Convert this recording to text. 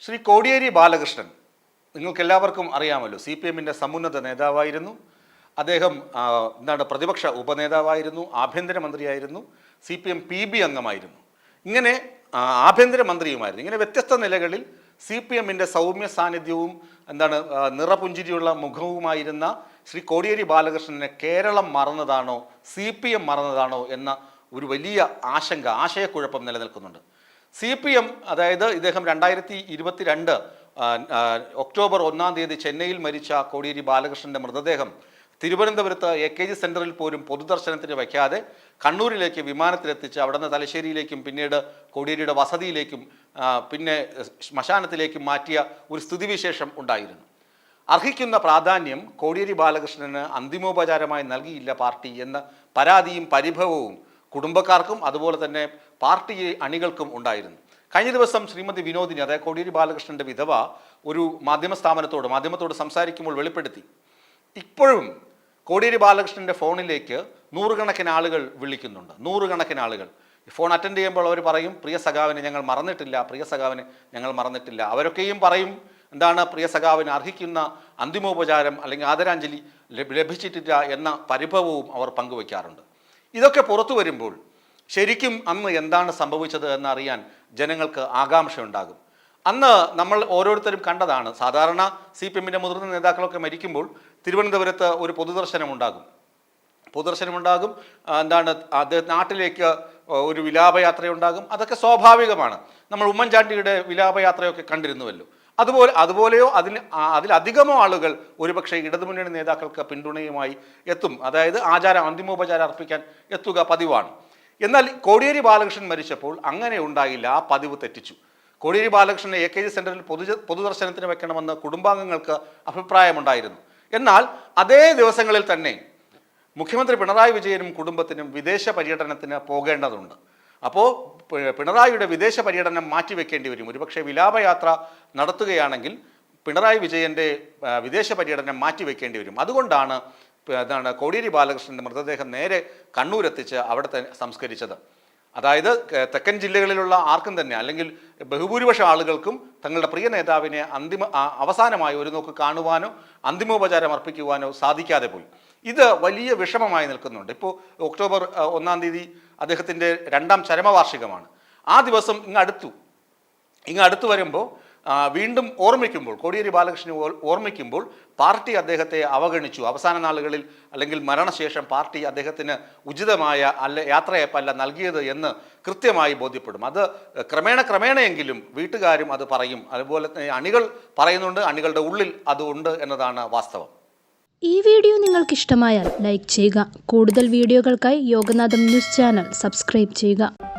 ശ്രീ കോടിയേരി ബാലകൃഷ്ണൻ നിങ്ങൾക്കെല്ലാവർക്കും അറിയാമല്ലോ, CPM-ൻ്റെ സമുന്നത നേതാവായിരുന്നു. അദ്ദേഹം പ്രതിപക്ഷ ഉപനേതാവായിരുന്നു, ആഭ്യന്തരമന്ത്രിയായിരുന്നു, CPM PB അംഗമായിരുന്നു, ഇങ്ങനെ ആഭ്യന്തരമന്ത്രിയുമായിരുന്നു. ഇങ്ങനെ വ്യത്യസ്ത നിലകളിൽ CPM-ൻ്റെ സൗമ്യ സാന്നിധ്യവും നിറപുഞ്ചിരിയുള്ള മുഖവുമായിരുന്ന ശ്രീ കോടിയേരി ബാലകൃഷ്ണനെ കേരളം മറന്നതാണോ CPM മറന്നതാണോ എന്ന ഒരു വലിയ ആശയക്കുഴപ്പം നിലനിൽക്കുന്നുണ്ട്. CPM, അതായത് ഇദ്ദേഹം 2022 ഒക്ടോബർ 1 ചെന്നൈയിൽ മരിച്ച കോടിയേരി ബാലകൃഷ്ണൻ്റെ മൃതദേഹം തിരുവനന്തപുരത്ത് AKG സെൻറ്ററിൽ പോലും പൊതുദർശനത്തിന് വയ്ക്കാതെ കണ്ണൂരിലേക്ക് വിമാനത്തിലെത്തിച്ച് അവിടെ നിന്ന് തലശ്ശേരിയിലേക്കും പിന്നീട് കോടിയേരിയുടെ വസതിയിലേക്കും പിന്നെ ശ്മശാനത്തിലേക്കും മാറ്റിയ ഒരു സ്ഥിതിവിശേഷം ഉണ്ടായിരുന്നു. അർഹിക്കുന്ന പ്രാധാന്യം കോടിയേരി ബാലകൃഷ്ണന് അന്തിമോപചാരമായി നൽകിയില്ല പാർട്ടി എന്ന പരാതിയും പരിഭവവും കുടുംബക്കാർക്കും അതുപോലെ തന്നെ പാർട്ടി അണികൾക്കും ഉണ്ടായിരുന്നു. കഴിഞ്ഞ ദിവസം ശ്രീമതി വിനോദിനി, അതായത് കോടിയേരി ബാലകൃഷ്ണൻ്റെ വിധവ, ഒരു മാധ്യമത്തോട് സംസാരിക്കുമ്പോൾ വെളിപ്പെടുത്തി, ഇപ്പോഴും കോടിയേരി ബാലകൃഷ്ണൻ്റെ ഫോണിലേക്ക് നൂറുകണക്കിന് ആളുകൾ വിളിക്കുന്നുണ്ട്. നൂറുകണക്കിന് ആളുകൾ ഫോൺ അറ്റൻഡ് ചെയ്യുമ്പോൾ അവർ പറയും, പ്രിയ സഖാവിനെ ഞങ്ങൾ മറന്നിട്ടില്ല. അവരൊക്കെയും പറയും, പ്രിയ സഖാവിന് അർഹിക്കുന്ന അന്തിമോപചാരം അല്ലെങ്കിൽ ആദരാഞ്ജലി ലഭിച്ചിട്ടില്ല എന്ന പരിഭവവും അവർ പങ്കുവയ്ക്കാറുണ്ട്. ഇതൊക്കെ പുറത്തു വരുമ്പോൾ ശരിക്കും അന്ന് എന്താണ് സംഭവിച്ചത് എന്നറിയാൻ ജനങ്ങൾക്ക് ആകാംക്ഷ ഉണ്ടാകും. അന്ന് നമ്മൾ ഓരോരുത്തരും കണ്ടതാണ്. സാധാരണ CPM-ൻ്റെ മുതിർന്ന നേതാക്കളൊക്കെ മരിക്കുമ്പോൾ തിരുവനന്തപുരത്ത് ഒരു പൊതുദർശനം ഉണ്ടാകും. അദ്ദേഹം നാട്ടിലേക്ക് ഒരു വിലാപയാത്രയുണ്ടാകും. അതൊക്കെ സ്വാഭാവികമാണ്. നമ്മൾ ഉമ്മൻചാണ്ടിയുടെ വിലാപയാത്രയൊക്കെ കണ്ടിരുന്നുവല്ലോ. അതുപോലെയോ അതിലധികമോ ആളുകൾ ഒരുപക്ഷെ ഇടതുമുന്നണി നേതാക്കൾക്ക് പിന്തുണയുമായി എത്തും. അതായത് അന്തിമോപചാരം അർപ്പിക്കാൻ എത്തുക പതിവാണ്. എന്നാൽ കോടിയേരി ബാലകൃഷ്ണൻ മരിച്ചപ്പോൾ അങ്ങനെ ഉണ്ടായില്ല. ആ പതിവ് തെറ്റിച്ചു. കോടിയേരി ബാലകൃഷ്ണനെ AKG സെൻറ്ററിൽ പൊതുദർശനത്തിന് വെക്കണമെന്ന് കുടുംബാംഗങ്ങൾക്ക് അഭിപ്രായമുണ്ടായിരുന്നു. എന്നാൽ അതേ ദിവസങ്ങളിൽ തന്നെ മുഖ്യമന്ത്രി പിണറായി വിജയനും കുടുംബത്തിനും വിദേശ പര്യടനത്തിന് പോകേണ്ടതുണ്ട്. അപ്പോൾ പിണറായിയുടെ വിദേശ പര്യടനം മാറ്റിവെക്കേണ്ടി വരും. ഒരുപക്ഷെ വിലാപയാത്ര നടത്തുകയാണെങ്കിൽ പിണറായി വിജയൻ്റെ വിദേശ പര്യടനം മാറ്റിവെക്കേണ്ടി വരും. അതുകൊണ്ടാണ് കോടിയേരി ബാലകൃഷ്ണൻ്റെ മൃതദേഹം നേരെ കണ്ണൂരെത്തിച്ച് അവിടെ സംസ്കരിച്ചത്. അതായത് തെക്കൻ ജില്ലകളിലുള്ള ആർക്കും തന്നെ, അല്ലെങ്കിൽ ബഹുഭൂരിപക്ഷം ആളുകൾക്കും തങ്ങളുടെ പ്രിയ നേതാവിനെ അവസാനമായി ഒരു നോക്ക് കാണുവാനോ അന്തിമോപചാരം അർപ്പിക്കുവാനോ സാധിക്കാതെ പോയി. ഇത് വലിയ വിഷമമായി നിൽക്കുന്നുണ്ട്. ഇപ്പോൾ ഒക്ടോബർ 1 അദ്ദേഹത്തിൻ്റെ 2ാം ചരമവാർഷികമാണ്. ആ ദിവസം ഇങ്ങ് അടുത്തു വരുമ്പോൾ വീണ്ടും ഓർമ്മിക്കുമ്പോൾ, കോടിയേരി ബാലകൃഷ്ണനെ ഓർമ്മിക്കുമ്പോൾ പാർട്ടി അദ്ദേഹത്തെ അവഗണിച്ചു. അവസാന നാളുകളിൽ അല്ലെങ്കിൽ മരണശേഷം പാർട്ടി അദ്ദേഹത്തിന് ഉചിതമായ യാത്രയപ്പല്ല നൽകിയത് എന്ന് കൃത്യമായി ബോധ്യപ്പെടും. അത് ക്രമേണയെങ്കിലും വീട്ടുകാരും അത് പറയും. അതുപോലെ തന്നെ അണികൾ പറയുന്നുണ്ട്, അണികളുടെ ഉള്ളിൽ അത് ഉണ്ട് എന്നതാണ് വാസ്തവം. ഈ വീഡിയോ നിങ്ങൾക്ക് ഇഷ്ടമായാൽ ലൈക്ക് ചെയ്യുക. കൂടുതൽ വീഡിയോകൾക്കായി യോഗനാഥം ന്യൂസ് ചാനൽ സബ്സ്ക്രൈബ് ചെയ്യുക.